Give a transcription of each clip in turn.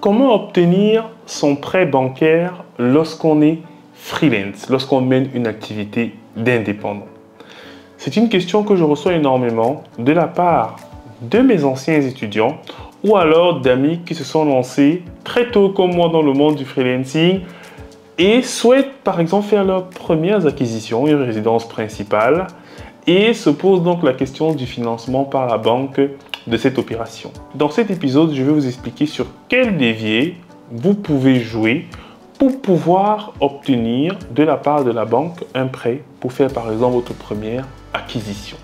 Comment obtenir son prêt bancaire lorsqu'on est freelance, lorsqu'on mène une activité d'indépendant? C'est une question que je reçois énormément de la part de mes anciens étudiants ou alors d'amis qui se sont lancés très tôt comme moi dans le monde du freelancing et souhaitent par exemple faire leurs premières acquisitions, une résidence principale, et se posent donc la question du financement par la banque de cette opération. Dans cet épisode, je vais vous expliquer sur quel levier vous pouvez jouer pour pouvoir obtenir de la part de la banque un prêt pour faire par exemple votre première acquisition.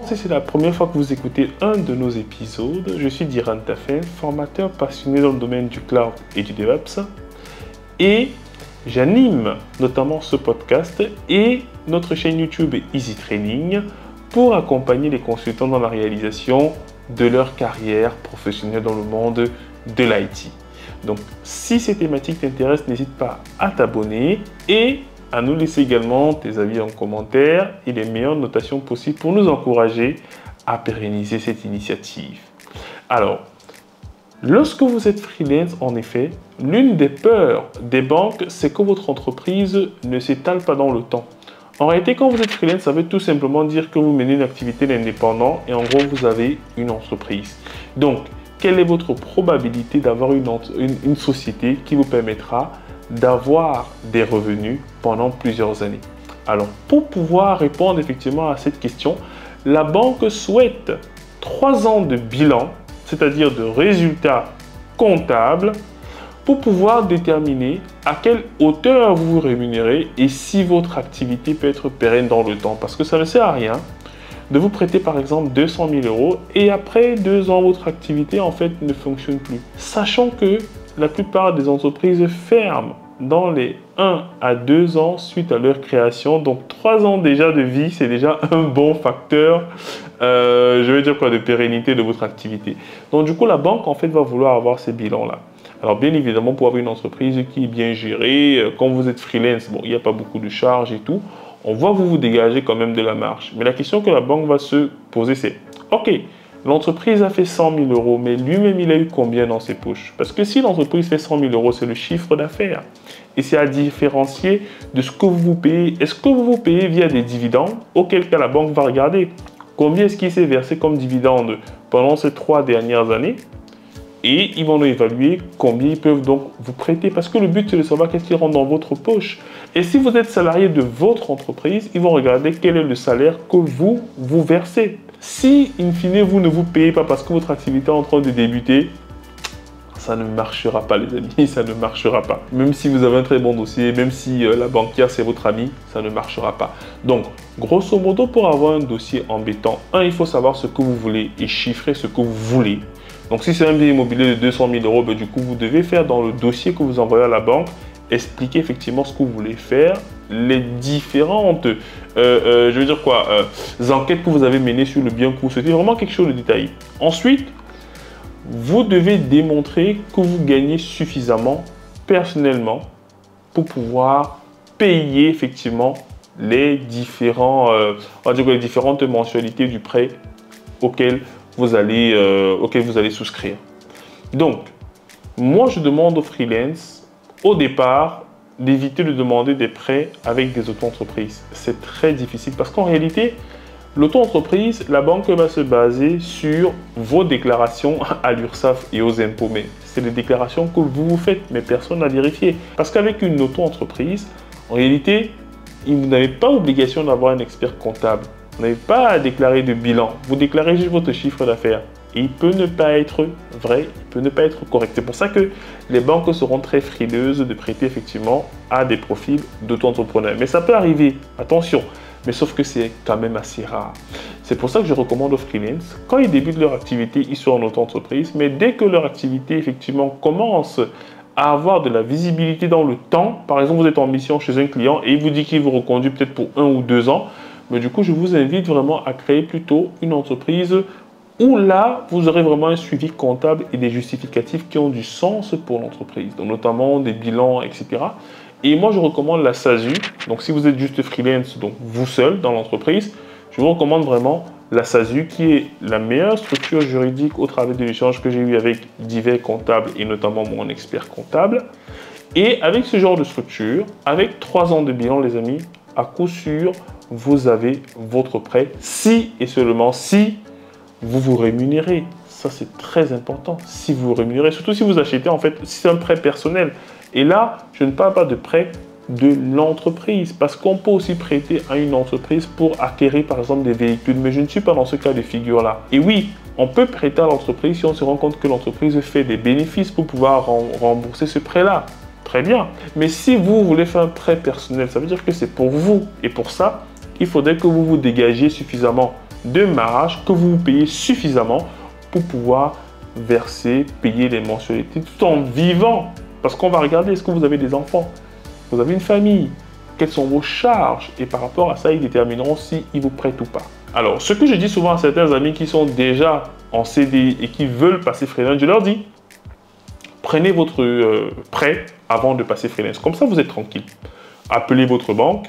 Si c'est la première fois que vous écoutez un de nos épisodes, je suis Diran Tafen, formateur passionné dans le domaine du cloud et du DevOps, et j'anime notamment ce podcast et notre chaîne YouTube Easy Training pour accompagner les consultants dans la réalisation de leur carrière professionnelle dans le monde de l'IT. Donc, si ces thématiques t'intéressent, n'hésite pas à t'abonner et à nous laisser également tes avis en commentaire et les meilleures notations possibles pour nous encourager à pérenniser cette initiative. Alors, lorsque vous êtes freelance, en effet, l'une des peurs des banques, c'est que votre entreprise ne s'étale pas dans le temps. En réalité, quand vous êtes freelance, ça veut tout simplement dire que vous menez une activité d'indépendant et en gros, vous avez une entreprise. Donc, quelle est votre probabilité d'avoir une société qui vous permettra d'avoir des revenus pendant plusieurs années? Alors, pour pouvoir répondre effectivement à cette question, la banque souhaite 3 ans de bilan, c'est-à-dire de résultats comptables, pour pouvoir déterminer à quelle hauteur vous vous rémunérez et si votre activité peut être pérenne dans le temps. Parce que ça ne sert à rien de vous prêter par exemple 200 000 € et après 2 ans, votre activité en fait ne fonctionne plus. Sachant que la plupart des entreprises ferment dans les 1 à 2 ans suite à leur création. Donc 3 ans déjà de vie, c'est déjà un bon facteur, je vais dire quoi, de pérennité de votre activité. Donc du coup, la banque en fait va vouloir avoir ces bilans-là. Alors bien évidemment, pour avoir une entreprise qui est bien gérée, quand vous êtes freelance, bon, il n'y a pas beaucoup de charges et tout, on va vous dégager quand même de la marge. Mais la question que la banque va se poser, c'est ok, l'entreprise a fait 100 000 €, mais lui-même, il a eu combien dans ses poches? Parce que si l'entreprise fait 100 000 €, c'est le chiffre d'affaires. Et c'est à différencier de ce que vous vous payez. Est-ce que vous vous payez via des dividendes? Auquel cas, la banque va regarder combien est-ce qu'il s'est versé comme dividende pendant ces 3 dernières années. Et ils vont évaluer combien ils peuvent donc vous prêter. Parce que le but, c'est de savoir qu'est-ce qui rentre dans votre poche. Et si vous êtes salarié de votre entreprise, ils vont regarder quel est le salaire que vous versez. Si, in fine, vous ne vous payez pas parce que votre activité est en train de débuter, ça ne marchera pas, les amis, ça ne marchera pas. Même si vous avez un très bon dossier, même si la banquière, c'est votre ami, ça ne marchera pas. Donc, grosso modo, pour avoir un dossier embêtant, il faut savoir ce que vous voulez et chiffrer ce que vous voulez. Donc, si c'est un bien immobilier de 200 000 €, du coup, vous devez faire dans le dossier que vous envoyez à la banque, expliquer effectivement ce que vous voulez faire, les différentes enquêtes que vous avez menées sur le bien que vous souhaitez, vraiment quelque chose de détaillé. Ensuite, vous devez démontrer que vous gagnez suffisamment personnellement pour pouvoir payer effectivement les différentes mensualités du prêt auquel vous allez souscrire. Donc, moi, je demande aux freelance, au départ, d'éviter de demander des prêts avec des auto-entreprises. C'est très difficile parce qu'en réalité, l'auto-entreprise, la banque va se baser sur vos déclarations à l'URSSAF et aux impôts. Mais c'est les déclarations que vous faites, mais personne n'a vérifié. Parce qu'avec une auto-entreprise, en réalité, vous n'avez pas obligation d'avoir un expert comptable. Vous n'avez pas à déclarer de bilan. Vous déclarez juste votre chiffre d'affaires. Et il peut ne pas être vrai, il peut ne pas être correct. C'est pour ça que les banques seront très frileuses de prêter effectivement à des profils d'auto-entrepreneurs. Mais ça peut arriver, attention. Mais sauf que c'est quand même assez rare. C'est pour ça que je recommande aux freelance, quand ils débutent leur activité, ils sont en auto-entreprise. Mais dès que leur activité effectivement commence à avoir de la visibilité dans le temps, par exemple, vous êtes en mission chez un client et il vous dit qu'il vous reconduit peut-être pour 1 ou 2 ans, mais du coup, je vous invite vraiment à créer plutôt une entreprise où là, vous aurez vraiment un suivi comptable et des justificatifs qui ont du sens pour l'entreprise, donc notamment des bilans, etc. Et moi, je recommande la SASU. Donc, si vous êtes juste freelance, donc vous seul dans l'entreprise, je vous recommande vraiment la SASU qui est la meilleure structure juridique au travers de l'échange que j'ai eu avec divers comptables et notamment mon expert comptable. Et avec ce genre de structure, avec 3 ans de bilan, les amis, à coup sûr, vous avez votre prêt si et seulement si vous vous rémunérez. Ça, c'est très important. Si vous vous rémunérez, surtout si vous achetez, en fait, si c'est un prêt personnel. Et là, je ne parle pas de prêt de l'entreprise, parce qu'on peut aussi prêter à une entreprise pour acquérir, par exemple, des véhicules. Mais je ne suis pas dans ce cas de figure-là. Et oui, on peut prêter à l'entreprise si on se rend compte que l'entreprise fait des bénéfices pour pouvoir rembourser ce prêt-là. Très bien. Mais si vous voulez faire un prêt personnel, ça veut dire que c'est pour vous. Et pour ça, il faudrait que vous vous dégagiez suffisamment de marge, que vous vous payez suffisamment pour pouvoir verser, payer les mensualités tout en vivant. Parce qu'on va regarder, est-ce que vous avez des enfants? Vous avez une famille? Quelles sont vos charges? Et par rapport à ça, ils détermineront s'ils vous prêtent ou pas. Alors, ce que je dis souvent à certains amis qui sont déjà en CDI et qui veulent passer freelance, je leur dis, prenez votre prêt avant de passer freelance. Comme ça, vous êtes tranquille. Appelez votre banque,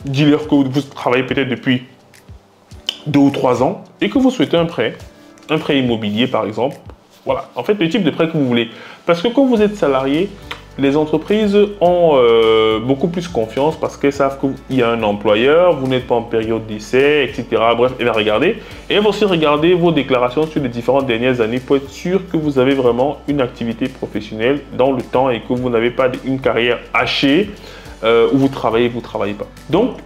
dites-leur que vous travaillez peut-être depuis 2 ou 3 ans et que vous souhaitez un prêt immobilier par exemple. Voilà, en fait, le type de prêt que vous voulez. Parce que quand vous êtes salarié, les entreprises ont beaucoup plus confiance parce qu'elles savent qu'il y a un employeur, vous n'êtes pas en période d'essai, etc. Bref, elles vont regarder. Et elles vont aussi regarder vos déclarations sur les différentes dernières années pour être sûr que vous avez vraiment une activité professionnelle dans le temps et que vous n'avez pas une carrière hachée où vous travaillez pas. Donc,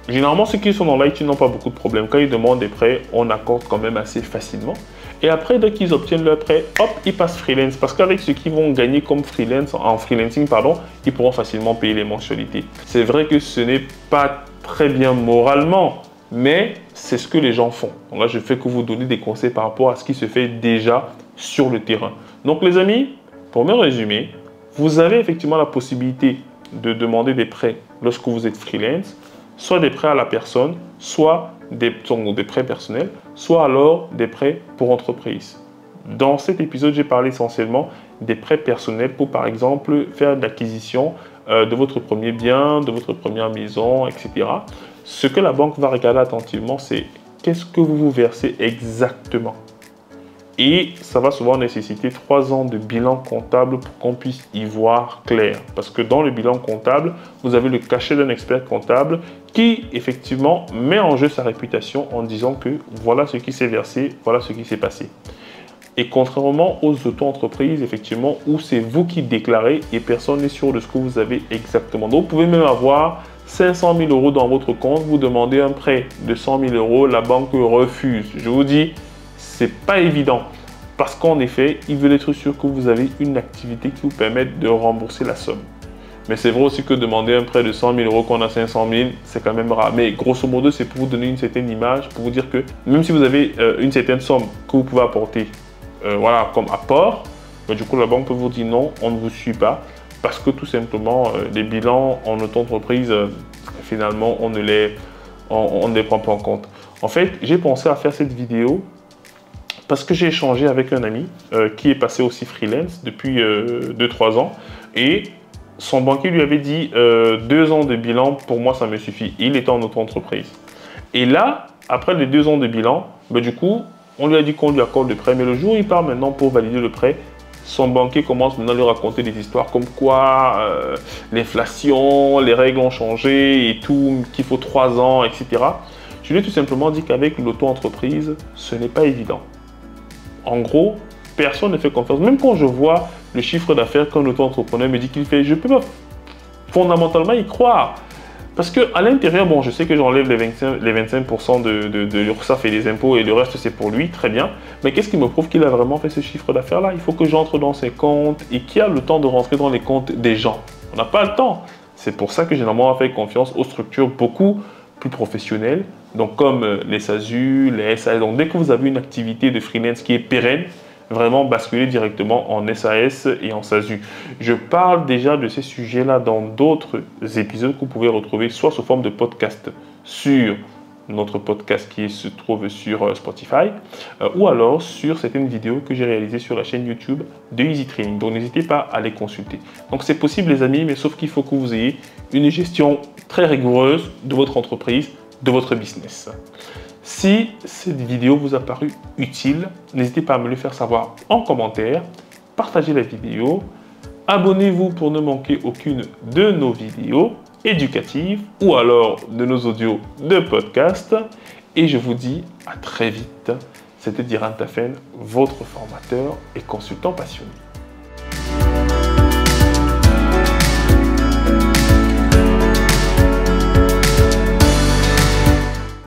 généralement, ceux qui sont dans l'IT n'ont pas beaucoup de problèmes. Quand ils demandent des prêts, on accorde quand même assez facilement. Et après, dès qu'ils obtiennent leur prêt, hop, ils passent freelance. Parce qu'avec ce qu'ils vont gagner comme freelance, en freelancing, ils pourront facilement payer les mensualités. C'est vrai que ce n'est pas très bien moralement, mais c'est ce que les gens font. Donc là, je fais que vous donner des conseils par rapport à ce qui se fait déjà sur le terrain. Donc les amis, pour me résumer, vous avez effectivement la possibilité de demander des prêts lorsque vous êtes freelance, soit des prêts à la personne, soit des prêts personnels, soit alors des prêts pour entreprise. Dans cet épisode, j'ai parlé essentiellement des prêts personnels pour, par exemple, faire de l'acquisition de votre premier bien, de votre première maison, etc. Ce que la banque va regarder attentivement, c'est qu'est-ce que vous vous versez exactement. Et ça va souvent nécessiter 3 ans de bilan comptable pour qu'on puisse y voir clair. Parce que dans le bilan comptable, vous avez le cachet d'un expert comptable qui, effectivement, met en jeu sa réputation en disant que voilà ce qui s'est versé, voilà ce qui s'est passé. Et contrairement aux auto-entreprises, effectivement, où c'est vous qui déclarez et personne n'est sûr de ce que vous avez exactement. Donc, vous pouvez même avoir 500 000 € dans votre compte, vous demandez un prêt de 100 000 €, la banque refuse. Je vous dis, c'est pas évident parce qu'en effet, ils veulent être sûrs que vous avez une activité qui vous permette de rembourser la somme. Mais c'est vrai aussi que demander un prêt de 100 000 € quand on a 500 000, c'est quand même rare. Mais grosso modo, c'est pour vous donner une certaine image, pour vous dire que même si vous avez une certaine somme que vous pouvez apporter voilà, comme apport, du coup, la banque peut vous dire non, on ne vous suit pas parce que tout simplement, les bilans en auto-entreprise, finalement, on ne les prend pas en compte. En fait, j'ai pensé à faire cette vidéo parce que j'ai échangé avec un ami qui est passé aussi freelance depuis 2-3 ans et son banquier lui avait dit 2 ans de bilan, pour moi ça me suffit. Il était en auto-entreprise. Et là, après les 2 ans de bilan, du coup, on lui a dit qu'on lui accorde le prêt. Mais le jour où il part maintenant pour valider le prêt, son banquier commence maintenant à lui raconter des histoires comme quoi l'inflation, les règles ont changé et tout, qu'il faut 3 ans, etc. Je lui ai tout simplement dit qu'avec l'auto-entreprise, ce n'est pas évident. En gros, personne ne fait confiance. Même quand je vois le chiffre d'affaires qu'un auto-entrepreneur me dit qu'il fait, je ne peux pas fondamentalement y croire. Parce qu'à l'intérieur, bon, je sais que j'enlève les 25% de l'URSSAF et des impôts et le reste, c'est pour lui, très bien. Mais qu'est-ce qui me prouve qu'il a vraiment fait ce chiffre d'affaires-là? Il faut que j'entre dans ses comptes et qui a le temps de rentrer dans les comptes des gens? On n'a pas le temps. C'est pour ça que généralement, on fait confiance aux structures beaucoup plus professionnelles, donc comme les SASU, les SAS. Donc dès que vous avez une activité de freelance qui est pérenne, vraiment basculer directement en SAS et en SASU. Je parle déjà de ces sujets-là dans d'autres épisodes que vous pouvez retrouver soit sous forme de podcast sur notre podcast qui se trouve sur Spotify, ou alors sur certaines vidéos que j'ai réalisées sur la chaîne YouTube de Easy Training. Donc n'hésitez pas à les consulter. Donc c'est possible les amis, mais sauf qu'il faut que vous ayez une gestion très rigoureuse de votre entreprise, de votre business. Si cette vidéo vous a paru utile, n'hésitez pas à me le faire savoir en commentaire, partagez la vidéo, abonnez-vous pour ne manquer aucune de nos vidéos éducatives ou alors de nos audios de podcast. Et je vous dis à très vite. C'était Diran Tafen, votre formateur et consultant passionné.